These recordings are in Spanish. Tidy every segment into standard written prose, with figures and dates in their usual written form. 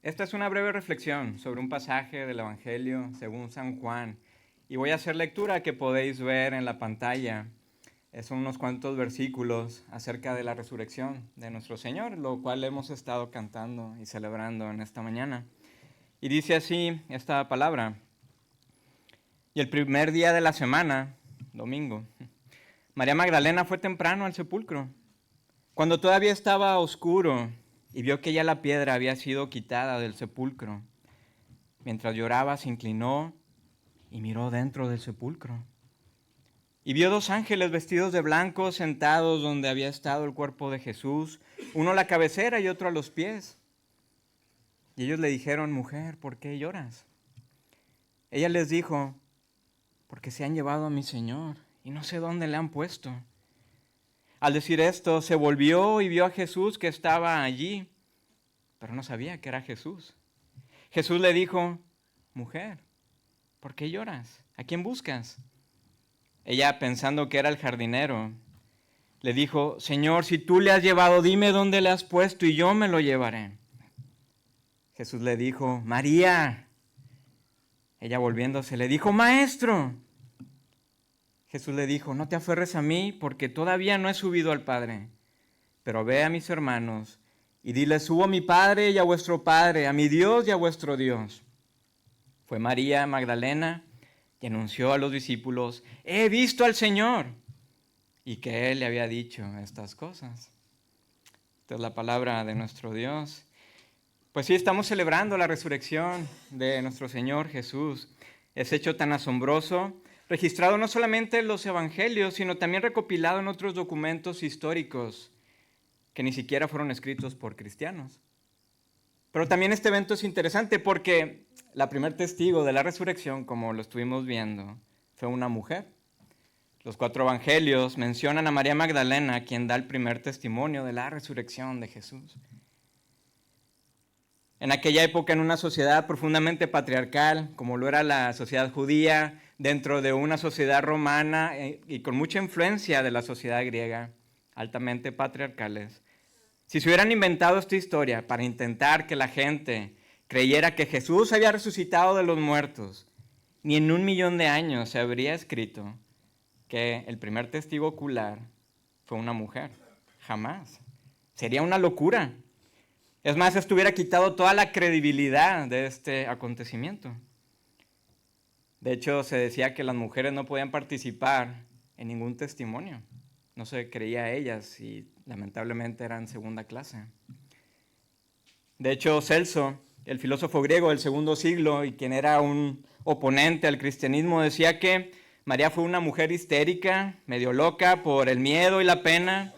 Esta es una breve reflexión sobre un pasaje del Evangelio según San Juan y voy a hacer lectura que podéis ver en la pantalla. Son unos cuantos versículos acerca de la resurrección de nuestro Señor, lo cual hemos estado cantando y celebrando en esta mañana. Y dice así esta palabra: y el primer día de la semana, domingo, María Magdalena fue temprano al sepulcro, cuando todavía estaba oscuro, y vio que ya la piedra había sido quitada del sepulcro. Mientras lloraba, se inclinó y miró dentro del sepulcro. Y vio dos ángeles vestidos de blanco sentados donde había estado el cuerpo de Jesús, uno a la cabecera y otro a los pies. Y ellos le dijeron: mujer, ¿por qué lloras? Ella les dijo: porque se han llevado a mi Señor y no sé dónde le han puesto. Al decir esto, se volvió y vio a Jesús que estaba allí, pero no sabía que era Jesús. Jesús le dijo: mujer, ¿por qué lloras? ¿A quién buscas? Ella, pensando que era el jardinero, le dijo: Señor, si tú le has llevado, dime dónde le has puesto y yo me lo llevaré. Jesús le dijo: María. Ella, volviéndose, le dijo: Maestro. Jesús le dijo: no te aferres a mí, porque todavía no he subido al Padre, pero ve a mis hermanos y dile: subo a mi Padre y a vuestro Padre, a mi Dios y a vuestro Dios. Fue María Magdalena y anunció a los discípulos: he visto al Señor, y que Él le había dicho estas cosas. Esta es la palabra de nuestro Dios. Pues sí, estamos celebrando la resurrección de nuestro Señor Jesús. Es hecho tan asombroso, registrado no solamente en los evangelios, sino también recopilado en otros documentos históricos que ni siquiera fueron escritos por cristianos. Pero también este evento es interesante porque la primer testigo de la resurrección, como lo estuvimos viendo, fue una mujer. Los 4 evangelios mencionan a María Magdalena, quien da el primer testimonio de la resurrección de Jesús. En aquella época, en una sociedad profundamente patriarcal, como lo era la sociedad judía, dentro de una sociedad romana y con mucha influencia de la sociedad griega, altamente patriarcales, si se hubieran inventado esta historia para intentar que la gente creyera que Jesús había resucitado de los muertos, ni en 1.000.000 de años se habría escrito que el primer testigo ocular fue una mujer. Jamás. Sería una locura. Es más, esto hubiera quitado toda la credibilidad de este acontecimiento. De hecho, se decía que las mujeres no podían participar en ningún testimonio. No se creía a ellas y lamentablemente eran segunda clase. De hecho, Celso, el filósofo griego del segundo siglo y quien era un oponente al cristianismo, decía que María fue una mujer histérica, medio loca por el miedo y la pena,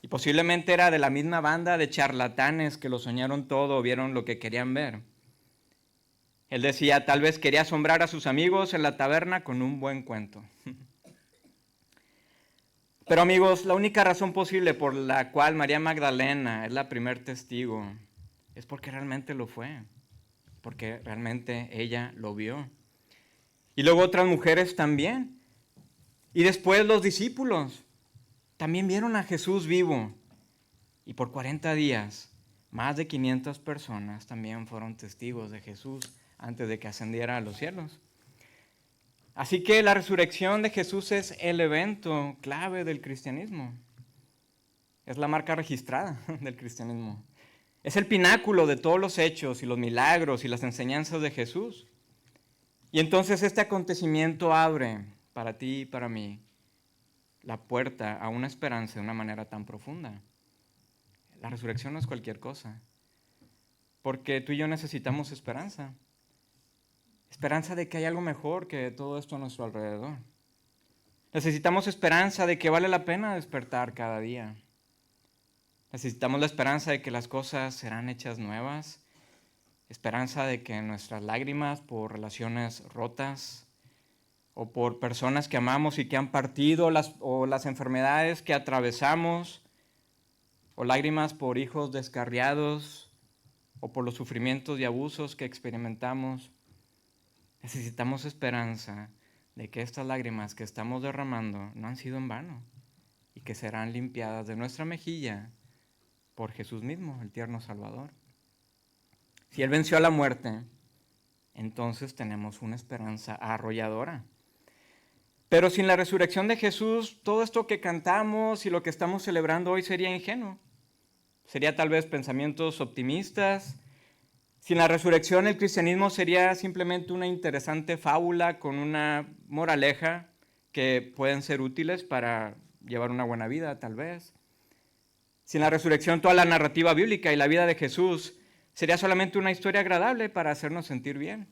y posiblemente era de la misma banda de charlatanes que lo soñaron todo o vieron lo que querían ver. Él decía: tal vez quería asombrar a sus amigos en la taberna con un buen cuento. Pero amigos, la única razón posible por la cual María Magdalena es la primer testigo es porque realmente lo fue, porque realmente ella lo vio. Y luego otras mujeres también. Y después los discípulos también vieron a Jesús vivo. Y por 40 días, más de 500 personas también fueron testigos de Jesús antes de que ascendiera a los cielos. Así que la resurrección de Jesús es el evento clave del cristianismo. Es la marca registrada del cristianismo. Es el pináculo de todos los hechos y los milagros y las enseñanzas de Jesús. Y entonces este acontecimiento abre para ti y para mí la puerta a una esperanza de una manera tan profunda. La resurrección no es cualquier cosa, porque tú y yo necesitamos esperanza. Esperanza de que hay algo mejor que todo esto a nuestro alrededor. Necesitamos esperanza de que vale la pena despertar cada día. Necesitamos la esperanza de que las cosas serán hechas nuevas. Esperanza de que nuestras lágrimas por relaciones rotas o por personas que amamos y que han partido o las enfermedades que atravesamos, o lágrimas por hijos descarriados o por los sufrimientos y abusos que experimentamos. Necesitamos esperanza de que estas lágrimas que estamos derramando no han sido en vano y que serán limpiadas de nuestra mejilla por Jesús mismo, el tierno Salvador. Si Él venció a la muerte, entonces tenemos una esperanza arrolladora. Pero sin la resurrección de Jesús, todo esto que cantamos y lo que estamos celebrando hoy sería ingenuo. Sería tal vez pensamientos optimistas. Sin la resurrección, el cristianismo sería simplemente una interesante fábula con una moraleja que pueden ser útiles para llevar una buena vida, tal vez. Sin la resurrección, toda la narrativa bíblica y la vida de Jesús sería solamente una historia agradable para hacernos sentir bien.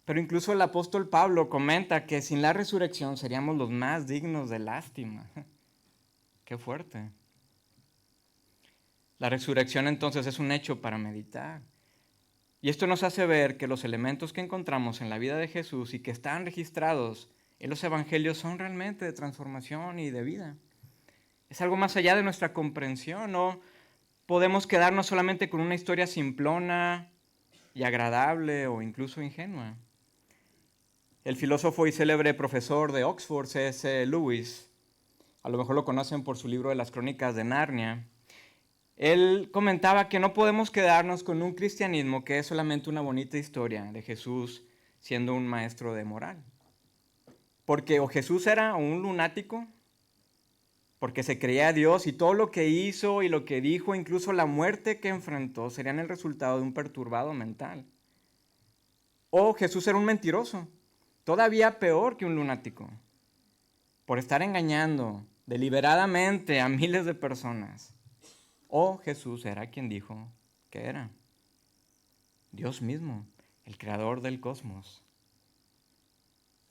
Pero incluso el apóstol Pablo comenta que sin la resurrección seríamos los más dignos de lástima. ¡Qué fuerte! La resurrección entonces es un hecho para meditar. Y esto nos hace ver que los elementos que encontramos en la vida de Jesús y que están registrados en los evangelios son realmente de transformación y de vida. Es algo más allá de nuestra comprensión. No podemos quedarnos solamente con una historia simplona y agradable o incluso ingenua. El filósofo y célebre profesor de Oxford, C.S. Lewis, a lo mejor lo conocen por su libro de las Crónicas de Narnia, él comentaba que no podemos quedarnos con un cristianismo que es solamente una bonita historia de Jesús siendo un maestro de moral. Porque o Jesús era un lunático, porque se creía Dios y todo lo que hizo y lo que dijo, incluso la muerte que enfrentó, serían el resultado de un perturbado mental. O Jesús era un mentiroso, todavía peor que un lunático, por estar engañando deliberadamente a miles de personas. O Jesús era quien dijo que era Dios mismo, el creador del cosmos.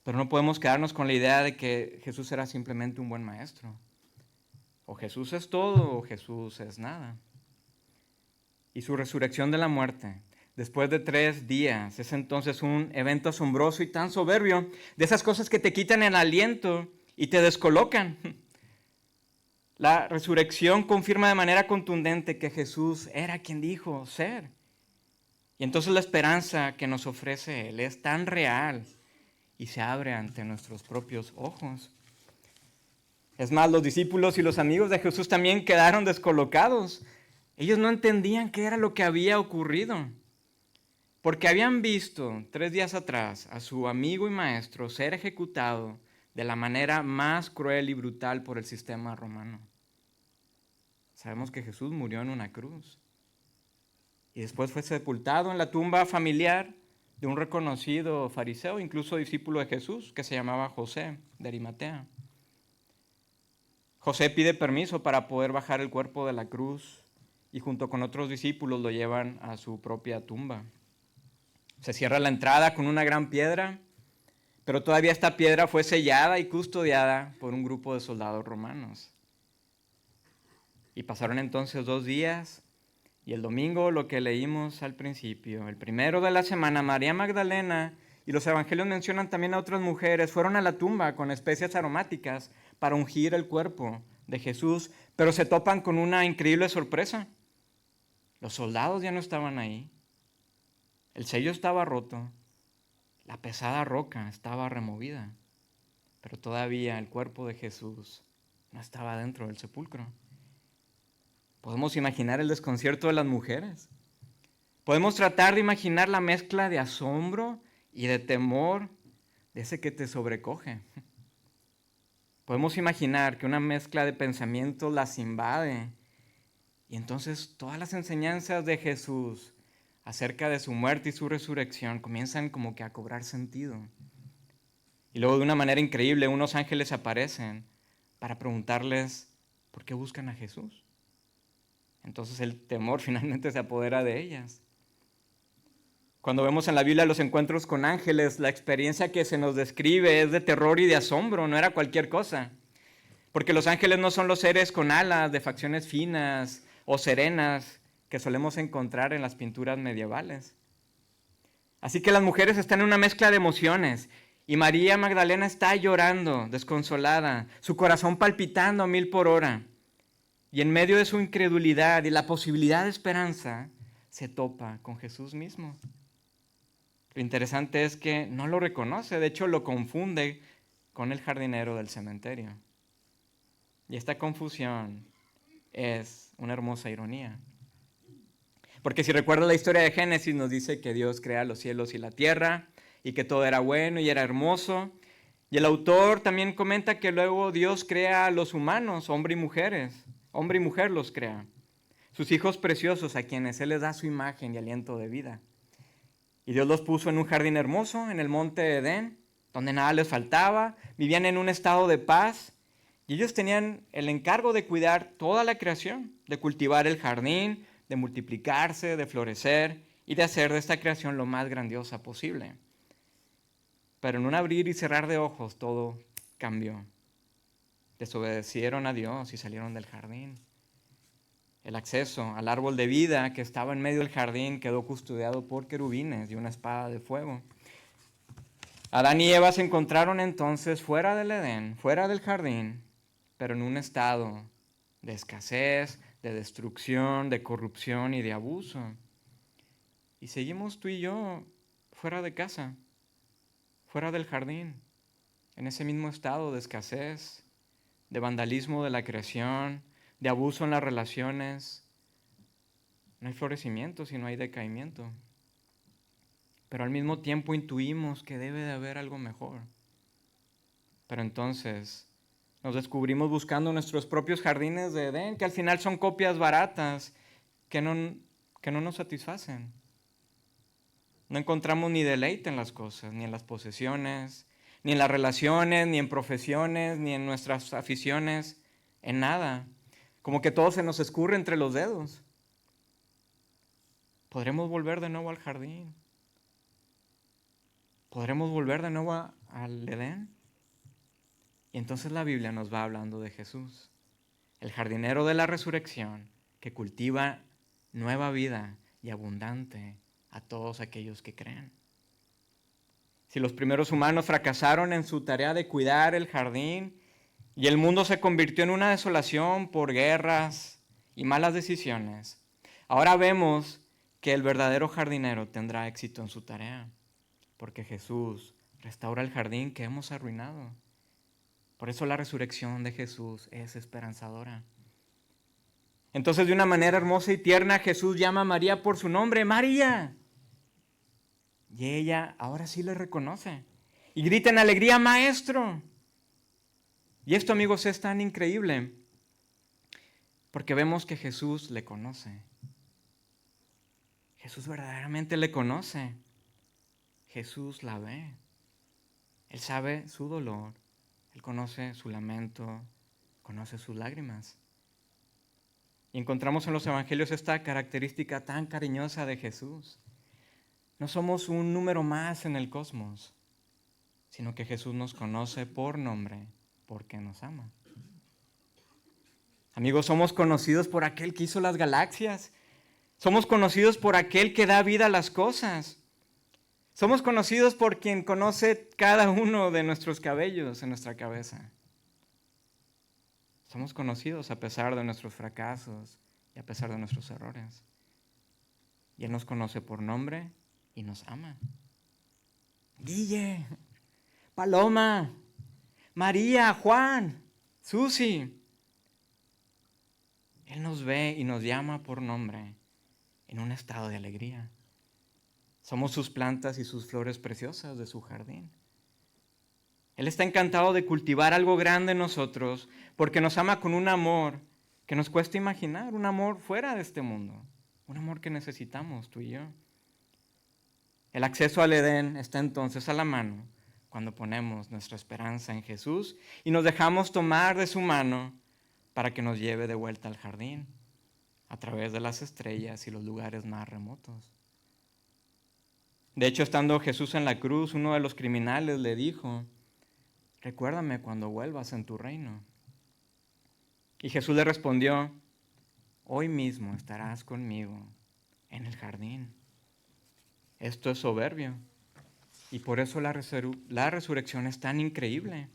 Pero no podemos quedarnos con la idea de que Jesús era simplemente un buen maestro. O Jesús es todo o Jesús es nada. Y su resurrección de la muerte, después de 3 días, es entonces un evento asombroso y tan soberbio, de esas cosas que te quitan el aliento y te descolocan. La resurrección confirma de manera contundente que Jesús era quien dijo ser. Y entonces la esperanza que nos ofrece Él es tan real y se abre ante nuestros propios ojos. Es más, los discípulos y los amigos de Jesús también quedaron descolocados. Ellos no entendían qué era lo que había ocurrido, porque habían visto 3 días atrás a su amigo y maestro ser ejecutado de la manera más cruel y brutal por el sistema romano. Sabemos que Jesús murió en una cruz y después fue sepultado en la tumba familiar de un reconocido fariseo, incluso discípulo de Jesús, que se llamaba José de Arimatea. José pide permiso para poder bajar el cuerpo de la cruz y junto con otros discípulos lo llevan a su propia tumba. Se cierra la entrada con una gran piedra, pero todavía esta piedra fue sellada y custodiada por un grupo de soldados romanos. Y pasaron entonces 2 días y el domingo, lo que leímos al principio, el primero de la semana, María Magdalena y los evangelios mencionan también a otras mujeres, fueron a la tumba con especias aromáticas para ungir el cuerpo de Jesús, pero se topan con una increíble sorpresa. Los soldados ya no estaban ahí, el sello estaba roto, la pesada roca estaba removida, pero todavía el cuerpo de Jesús no estaba dentro del sepulcro. Podemos imaginar el desconcierto de las mujeres. Podemos tratar de imaginar la mezcla de asombro y de temor, de ese que te sobrecoge. Podemos imaginar que una mezcla de pensamientos las invade y entonces todas las enseñanzas de Jesús acerca de su muerte y su resurrección comienzan como que a cobrar sentido. Y luego de una manera increíble unos ángeles aparecen para preguntarles por qué buscan a Jesús. Entonces el temor finalmente se apodera de ellas. Cuando vemos en la Biblia los encuentros con ángeles, la experiencia que se nos describe es de terror y de asombro, no era cualquier cosa. Porque los ángeles no son los seres con alas de facciones finas o serenas que solemos encontrar en las pinturas medievales. Así que las mujeres están en una mezcla de emociones y María Magdalena está llorando, desconsolada, su corazón palpitando a 1000 por hora. Y en medio de su incredulidad y la posibilidad de esperanza, se topa con Jesús mismo. Lo interesante es que no lo reconoce, de hecho lo confunde con el jardinero del cementerio. Y esta confusión es una hermosa ironía. Porque si recuerdas la historia de Génesis, nos dice que Dios crea los cielos y la tierra y que todo era bueno y era hermoso. Y el autor también comenta que luego Dios crea a los humanos, hombre y mujer los crea. Sus hijos preciosos a quienes Él les da su imagen y aliento de vida. Y Dios los puso en un jardín hermoso, en el monte Edén, donde nada les faltaba, vivían en un estado de paz, y ellos tenían el encargo de cuidar toda la creación, de cultivar el jardín, de multiplicarse, de florecer y de hacer de esta creación lo más grandiosa posible. Pero en un abrir y cerrar de ojos todo cambió. Desobedecieron a Dios y salieron del jardín. El acceso al árbol de vida que estaba en medio del jardín quedó custodiado por querubines y una espada de fuego. Adán y Eva se encontraron entonces fuera del Edén, fuera del jardín, pero en un estado de escasez, de destrucción, de corrupción y de abuso. Y seguimos tú y yo fuera de casa, fuera del jardín, en ese mismo estado de escasez, de vandalismo de la creación, de abuso en las relaciones. No hay florecimiento si no hay decaimiento. Pero al mismo tiempo intuimos que debe de haber algo mejor. Pero entonces nos descubrimos buscando nuestros propios jardines de Edén, que al final son copias baratas que no nos satisfacen. No encontramos ni deleite en las cosas, ni en las posesiones, ni en las relaciones, ni en profesiones, ni en nuestras aficiones, en nada. Como que todo se nos escurre entre los dedos. ¿Podremos volver de nuevo al jardín? ¿Podremos volver de nuevo al Edén? Y entonces la Biblia nos va hablando de Jesús, el jardinero de la resurrección, que cultiva nueva vida y abundante a todos aquellos que creen. Si los primeros humanos fracasaron en su tarea de cuidar el jardín y el mundo se convirtió en una desolación por guerras y malas decisiones, ahora vemos que el verdadero jardinero tendrá éxito en su tarea, porque Jesús restaura el jardín que hemos arruinado. Por eso la resurrección de Jesús es esperanzadora. Entonces, de una manera hermosa y tierna, Jesús llama a María por su nombre, María. Y ella ahora sí le reconoce. Y grita en alegría, Maestro. Y esto, amigos, es tan increíble porque vemos que Jesús le conoce. Jesús verdaderamente le conoce. Jesús la ve. Él sabe su dolor. Él conoce su lamento. Conoce sus lágrimas. Y encontramos en los evangelios esta característica tan cariñosa de Jesús. No somos un número más en el cosmos, sino que Jesús nos conoce por nombre, porque nos ama. Amigos, somos conocidos por aquel que hizo las galaxias. Somos conocidos por aquel que da vida a las cosas. Somos conocidos por quien conoce cada uno de nuestros cabellos en nuestra cabeza. Somos conocidos a pesar de nuestros fracasos y a pesar de nuestros errores. Y Él nos conoce por nombre y nos ama. Guille, Paloma, María, Juan, Susi. Él nos ve y nos llama por nombre en un estado de alegría. Somos sus plantas y sus flores preciosas de su jardín. Él está encantado de cultivar algo grande en nosotros porque nos ama con un amor que nos cuesta imaginar, un amor fuera de este mundo, un amor que necesitamos tú y yo. El acceso al Edén está entonces a la mano cuando ponemos nuestra esperanza en Jesús y nos dejamos tomar de su mano para que nos lleve de vuelta al jardín a través de las estrellas y los lugares más remotos. De hecho, estando Jesús en la cruz, uno de los criminales le dijo, recuérdame cuando vuelvas en tu reino. Y Jesús le respondió, hoy mismo estarás conmigo en el jardín. Esto es soberbio y por eso la resurrección es tan increíble.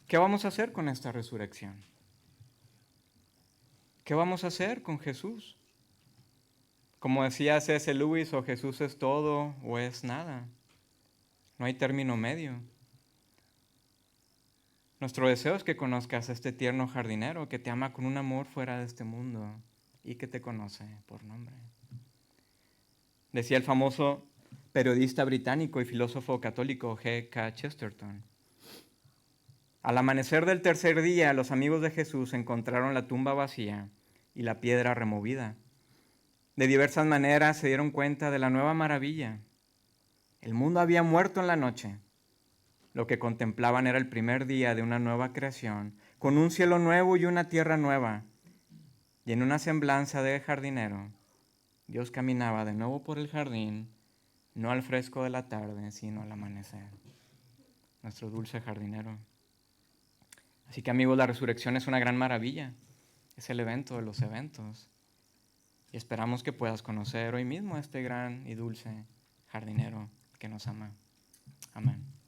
¿Qué vamos a hacer con esta resurrección? ¿Qué vamos a hacer con Jesús? Como decía C.S. Lewis, o Jesús es todo o es nada. No hay término medio. Nuestro deseo es que conozcas a este tierno jardinero que te ama con un amor fuera de este mundo, y que te conoce por nombre. Decía el famoso periodista británico y filósofo católico G.K. Chesterton: al amanecer del tercer día, los amigos de Jesús encontraron la tumba vacía y la piedra removida. De diversas maneras se dieron cuenta de la nueva maravilla. El mundo había muerto en la noche. Lo que contemplaban era el primer día de una nueva creación, con un cielo nuevo y una tierra nueva. Y en una semblanza de jardinero, Dios caminaba de nuevo por el jardín, no al fresco de la tarde, sino al amanecer. Nuestro dulce jardinero. Así que, amigos, la resurrección es una gran maravilla. Es el evento de los eventos. Y esperamos que puedas conocer hoy mismo a este gran y dulce jardinero que nos ama. Amén.